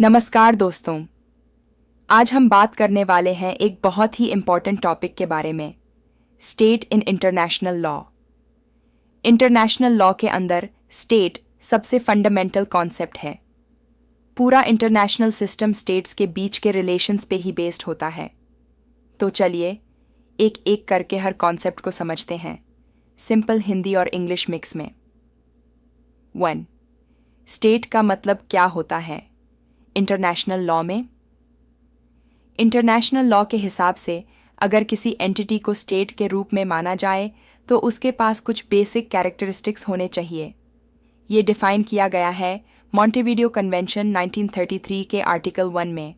नमस्कार दोस्तों। आज हम बात करने वाले हैं एक बहुत ही इम्पॉर्टेंट टॉपिक के बारे में, state in international law. International law के अंदर स्टेट सबसे फंडामेंटल कॉन्सेप्ट है। पूरा इंटरनेशनल सिस्टम स्टेट्स के बीच के रिलेशंस पे ही बेस्ड होता है। तो चलिए एक एक करके हर कॉन्सेप्ट को समझते हैं, सिंपल हिंदी और इंग्लिश मिक्स में। 1. स्टेट का मतलब क्या होता है इंटरनेशनल लॉ में? इंटरनेशनल लॉ के हिसाब से अगर किसी एंटिटी को स्टेट के रूप में माना जाए तो उसके पास कुछ बेसिक कैरेक्टरिस्टिक्स होने चाहिए। ये डिफाइन किया गया है मॉन्टेविडियो कन्वेंशन 1933 के आर्टिकल 1 में।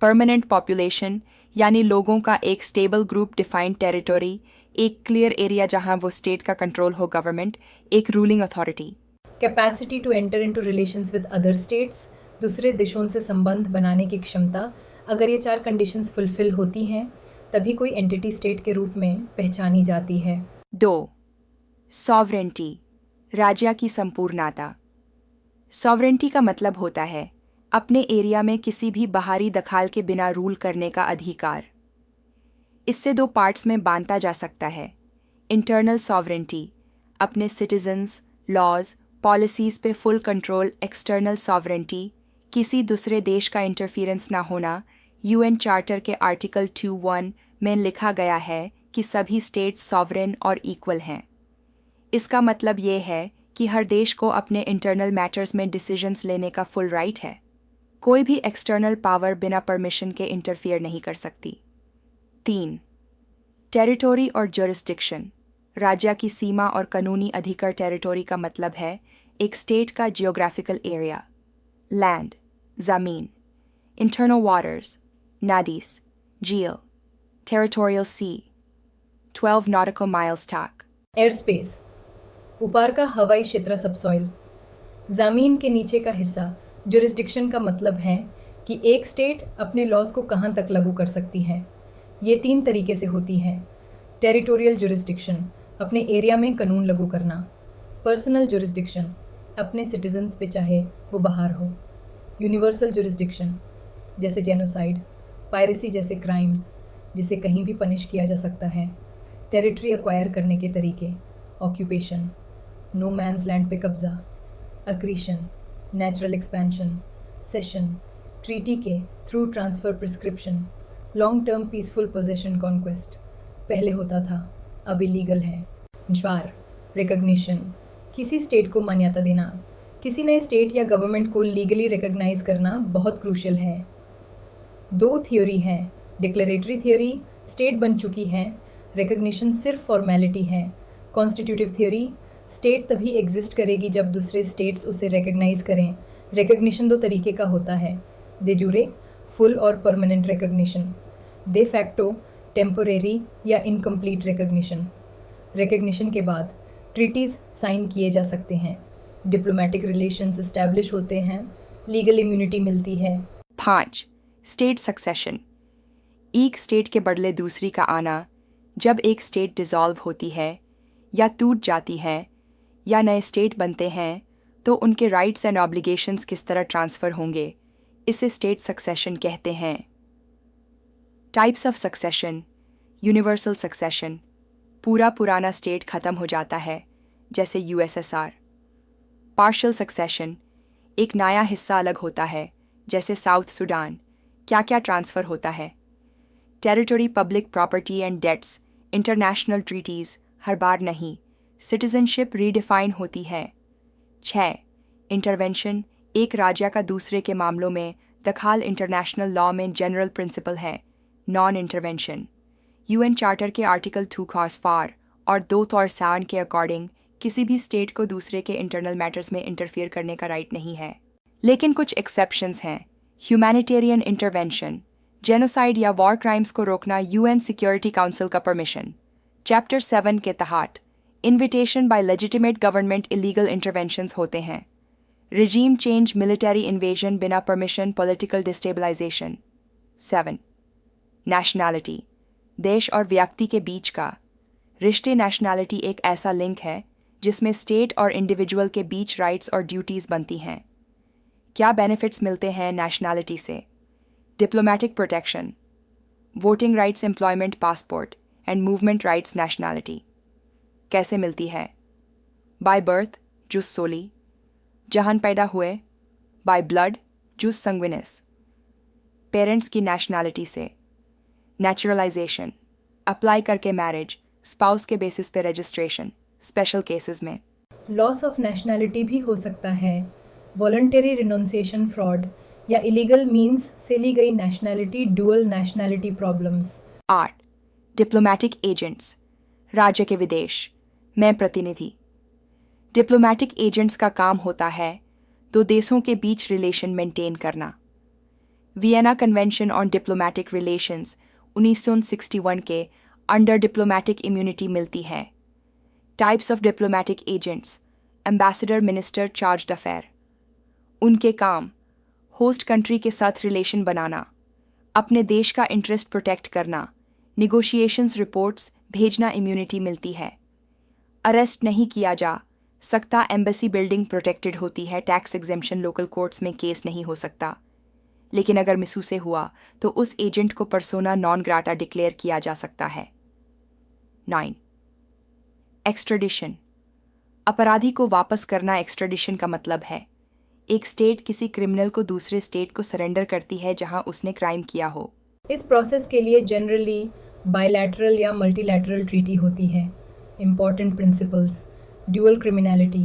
परमानेंट पॉपुलेशन यानी लोगों का एक स्टेबल ग्रुप, डिफाइंड टेरिटोरी, एक क्लियर एरिया जहां वो स्टेट का कंट्रोल हो, गवर्नमेंट, एक ruling authority. Capacity to enter into relations with other states, दूसरे देशों से संबंध बनाने की क्षमता। अगर ये 4 कंडीशंस फुलफिल होती हैं तभी कोई एंटिटी स्टेट के रूप में पहचानी जाती है। 2. सॉवरेंटी, राज्य की संपूर्णता। सॉवरेंटी का मतलब होता है अपने एरिया में किसी भी बाहरी दखल के बिना रूल करने का अधिकार। इससे 2 पार्ट्स में बांटा जा सकता है। इंटरनल सॉवरेंटी, अपने सिटीजन्स, लॉज, पॉलिसीज़ पे फुल कंट्रोल। एक्सटर्नल सॉवरेंटी, किसी दूसरे देश का इंटरफियरेंस ना होना। यूएन चार्टर के आर्टिकल 2.1 में लिखा गया है कि सभी स्टेट्स सॉवरेन और इक्वल हैं। इसका मतलब ये है कि हर देश को अपने इंटरनल मैटर्स में डिसीजंस लेने का फुल राइट है। कोई भी एक्सटर्नल पावर बिना परमिशन के इंटरफियर नहीं कर सकती। 3. टेरिटोरी और जुरिस्डिक्शन, राज्य की सीमा और कानूनी अधिकार। टेरिटोरी का मतलब है एक स्टेट का जियोग्राफिकल एरिया। लैंड, ज़मीन। इंटरनल वाटर्स, नदीस, झील। टेरिटोरियल सी, 12 नॉटिकल माइल्स तक। एयर स्पेस, ऊपर का हवाई क्षेत्र, सबसॉइल। ज़मीन के नीचे का हिस्सा। जुरिस्डिक्शन का मतलब है कि एक स्टेट अपने लॉज को कहाँ तक लागू कर सकती है। ये 3 तरीके से होती है। टेरिटोरियल जुरिस्डिक्शन, अपने एरिया में कानून लागू करना। पर्सनल जुरिस्डिक्शन, अपने सिटीजन्स पे चाहे वो बाहर हो। यूनिवर्सल जुरिस्डिक्शन, जैसे जेनोसाइड, पायरेसी जैसे क्राइम्स, जिसे कहीं भी पनिश किया जा सकता है। टेरिटरी एक्वायर करने के तरीके, ऑक्यूपेशन, नो मैन्स लैंड पे कब्जा, अग्रीशन, नेचुरल एक्सपेंशन, सेशन, ट्रीटी के through transfer, prescription, long term peaceful possession, conquest. पहले होता था, अब इलीगल है। ज्वार, रिकग्निशन, किसी स्टेट को मान्यता देना। किसी नए स्टेट या गवर्नमेंट को लीगली रिकग्नाइज करना बहुत क्रूशियल है। 2 थियोरी हैं, डिक्लेरेटरी थियोरी, स्टेट बन चुकी है, रिकग्निशन सिर्फ फॉर्मेलिटी है। कॉन्स्टिट्यूटिव थियोरी, स्टेट तभी एग्जिस्ट करेगी जब दूसरे स्टेट्स उसे रिकग्नाइज करें। रिकग्निशन 2 तरीके का होता है, दे जूरे, फुल और परमानेंट रिकग्निशन। दे फैक्टो, टेम्पोरेरी या इनकम्प्लीट रिकग्निशन। रिकग्निशन के बाद ट्रीटीज़ साइन किए जा सकते हैं, डिप्लोमेटिक रिलेशंस इस्टेब्लिश होते हैं, लीगल इम्यूनिटी मिलती है। 5. स्टेट सक्सेशन, एक स्टेट के बदले दूसरी का आना। जब एक स्टेट डिसॉल्व होती है या टूट जाती है या नए स्टेट बनते हैं तो उनके राइट्स एंड ऑब्लिगेशंस किस तरह ट्रांसफ़र होंगे, इसे स्टेट सक्सेशन कहते हैं। Types of succession, universal succession, पूरा पुराना स्टेट ख़त्म हो जाता है जैसे यूएसएसआर। पार्शियल सक्सेशन, एक नया हिस्सा अलग होता है जैसे साउथ सूडान। क्या क्या ट्रांसफ़र होता है? Territory, public property and debts, international treaties, हर बार नहीं। सिटीजनशिप रीडिफाइन होती है। 6. इंटरवेंशन, एक राज्य का दूसरे के मामलों में दखल। इंटरनेशनल लॉ में जनरल प्रिंसिपल है नॉन इंटरवेंशन। यूएन चार्टर के आर्टिकल 2 और 2 के अकॉर्डिंग किसी भी स्टेट को दूसरे के इंटरनल मैटर्स में इंटरफियर करने का राइट नहीं है। लेकिन कुछ एक्सेप्शंस हैं। ह्यूमैनिटेरियन इंटरवेंशन, जेनोसाइड या वॉर क्राइम्स को रोकना, यूएन सिक्योरिटी काउंसिल का परमिशन। चैप्टर 7 के तहत invitation by legitimate government illegal interventions होते हैं। रिजीम चेंज, मिलिट्री इन्वेजन बिना परमिशन, पॉलिटिकल डिस्टेबलाइजेशन। 7. नेशनैलिटी, देश और व्यक्ति के बीच का रिश्ते। नेशनैलिटी एक ऐसा लिंक है जिसमें स्टेट और इंडिविजुअल के बीच राइट्स और ड्यूटीज़ बनती हैं। क्या बेनिफिट्स मिलते हैं नेशनैलिटी से? Diplomatic protection, voting rights, employment, passport and movement rights, nationality कैसे मिलती है? बाय बर्थ, जुस सोली, जहां पैदा हुए, बाय ब्लड, जुस संग्विनिस, पेरेंट्स की नेशनैलिटी से, नेचुरलाइजेशन, अप्लाई करके मैरिज, स्पाउस के बेसिस पे रजिस्ट्रेशन, स्पेशल केसेस में। लॉस ऑफ नेशनैलिटी भी हो सकता है, वॉलंटरी रिनोंसिएशन फ्रॉड या इलीगल मींस से ली गई nationality, dual nationality problems. 8. Diplomatic agents, राज्य के विदेश में प्रतिनिधि। डिप्लोमेटिक एजेंट्स का काम होता है दो देशों के बीच रिलेशन मेंटेन करना। Vienna convention on diplomatic relations 1961 के अंडर डिप्लोमेटिक इम्यूनिटी मिलती है। Types of diplomatic agents, ambassador, minister, charged affair. उनके काम, होस्ट कंट्री के साथ रिलेशन बनाना, अपने देश का इंटरेस्ट प्रोटेक्ट करना, निगोशिएशंस, रिपोर्ट्स भेजना, इम्यूनिटी मिलती है। अरेस्ट नहीं किया जा सकता, एम्बेसी बिल्डिंग प्रोटेक्टेड होती है, टैक्स एग्जेम्पशन, लोकल कोर्ट्स में केस नहीं हो सकता, लेकिन अगर मिसू से हुआ तो उस एजेंट को पर्सोना नॉन ग्राटा डिक्लेयर किया जा सकता है। 9. एक्स्ट्रेडिशन, अपराधी को वापस करना। एक्स्ट्रेडिशन का मतलब है एक स्टेट किसी क्रिमिनल को दूसरे स्टेट को सरेंडर करती है जहां उसने क्राइम किया हो। इस प्रोसेस के लिए जनरली बायलैटरल या मल्टीलैटरल ट्रीटी होती है। इम्पॉर्टेंट प्रिंसिपल्स, ड्यूअल क्रिमिनलिटी,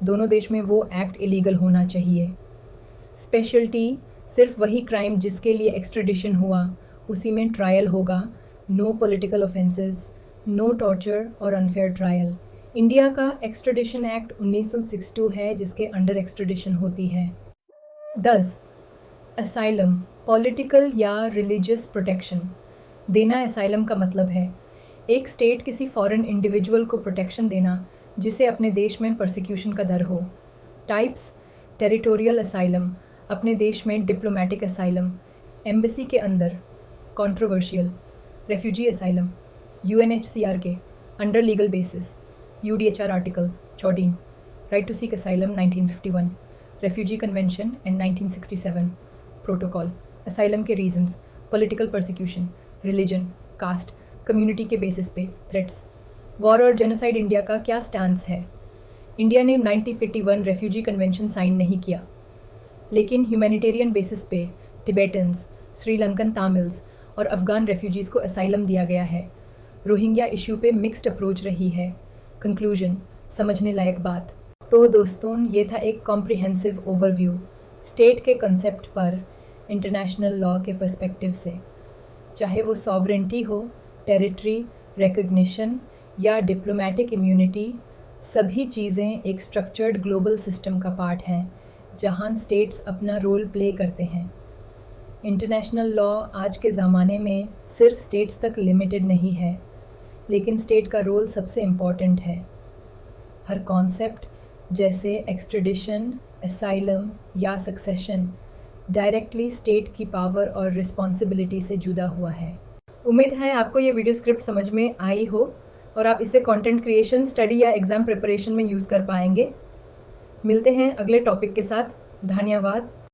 दोनों देश में वो एक्ट इलीगल होना चाहिए। स्पेशलिटी, सिर्फ वही क्राइम जिसके लिए एक्स्ट्रेडिशन हुआ उसी में ट्रायल होगा। No political offences, no torture और अनफेयर ट्रायल। इंडिया का एक्स्ट्रेडिशन एक्ट 1962 है जिसके अंडर एक्स्ट्रेडिशन होती है। 10. असाइलम, पॉलिटिकल या रिलीजियस प्रोटेक्शन देना। असाइलम का मतलब है एक स्टेट किसी फॉरेन इंडिविजुअल को प्रोटेक्शन देना जिसे अपने देश में परसिक्यूशन का डर हो। टाइप्स, टेरिटोरियल असाइलम, अपने देश में डिप्लोमेटिक असाइलम, एम्बेसी के अंदर, कंट्रोवर्शियल, रेफ्यूजी असाइलम, UNHCR के under legal basis, UDHR article 14, right to seek asylum 1951, refugee convention and 1967, protocol, asylum के reasons, political persecution, religion, caste, community के बेसिस पे threats. War और जेनोसाइड इंडिया का क्या stance है? इंडिया ने 1951 refugee convention sign नहीं किया, लेकिन ह्यूमैनिटेरियन बेसिस पे टिबेटन्स, श्रीलंकन तामिल्स और अफ़गान रेफ्यूजीज़ को असाइलम दिया गया है। रोहिंग्या इशू पे मिक्स्ड अप्रोच रही है। कंक्लूजन, समझने लायक बात। तो दोस्तों, ये था एक कॉम्प्रिहेंसिव ओवरव्यू स्टेट के कंसेप्ट पर इंटरनेशनल लॉ के पर्सपेक्टिव से। चाहे वो सॉवरेंटी हो, टेरिटरी, रिकग्निशन या डिप्लोमेटिक इम्यूनिटी, सभी चीज़ें एक स्ट्रक्चर्ड ग्लोबल सिस्टम का पार्ट हैं जहां स्टेट्स अपना रोल प्ले करते हैं। इंटरनेशनल लॉ आज के ज़माने में सिर्फ स्टेट्स तक लिमिटेड नहीं है, लेकिन स्टेट का रोल सबसे इम्पॉर्टेंट है। हर कॉन्सेप्ट जैसे एक्स्ट्रेडिशन, असाइलम या सक्सेशन डायरेक्टली स्टेट की पावर और रिस्पॉन्सिबिलिटी से जुड़ा हुआ है। उम्मीद है आपको ये वीडियो स्क्रिप्ट समझ में आई हो और आप इसे कंटेंट क्रिएशन, स्टडी या एग्ज़ाम प्रिपरेशन में यूज़ कर पाएंगे। मिलते हैं अगले टॉपिक के साथ। धन्यवाद।